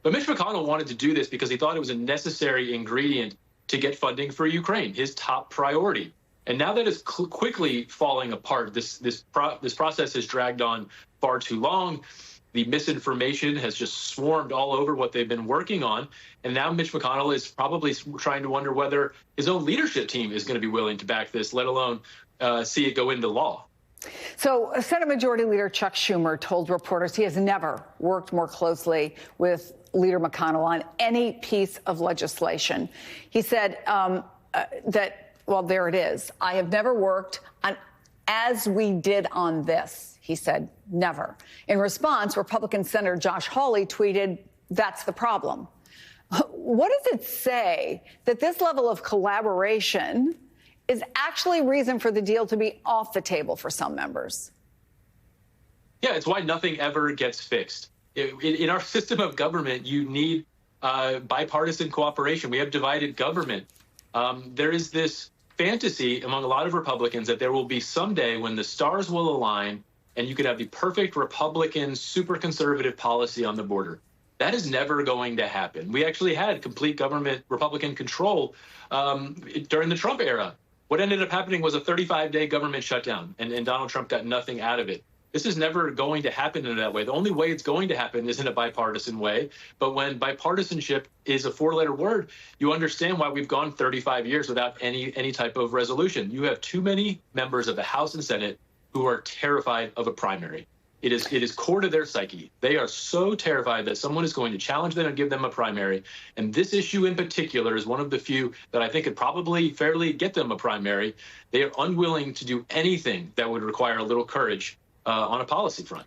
But Mitch McConnell wanted to do this because he thought it was a necessary ingredient to get funding for Ukraine, his top priority. And now that it's quickly falling apart, this process has dragged on far too long. The misinformation has just swarmed all over what they've been working on. And now Mitch McConnell is probably trying to wonder whether his own leadership team is going to be willing to back this, let alone see it go into law. So Senate Majority Leader Chuck Schumer told reporters he has never worked more closely with Leader McConnell on any piece of legislation. He said that, well, there it is. I have never worked on as we did on this. He said, never. In response, Republican Senator Josh Hawley tweeted, that's the problem. What does it say that this level of collaboration is actually reason for the deal to be off the table for some members? Yeah, it's why nothing ever gets fixed. In our system of government, you need bipartisan cooperation. We have divided government. There is this fantasy among a lot of Republicans that there will be someday when the stars will align and you could have the perfect Republican, super conservative policy on the border. That is never going to happen. We actually had complete government Republican control during the Trump era. What ended up happening was a 35-day government shutdown, and Donald Trump got nothing out of it. This is never going to happen in that way. The only way it's going to happen is in a bipartisan way. But when bipartisanship is a four-letter word, you understand why we've gone 35 years without any type of resolution. You have too many members of the House and Senate who are terrified of a primary. It is core to their psyche. They are so terrified that someone is going to challenge them and give them a primary. And this issue in particular is one of the few that I think could probably fairly get them a primary. They are unwilling to do anything that would require a little courage on a policy front.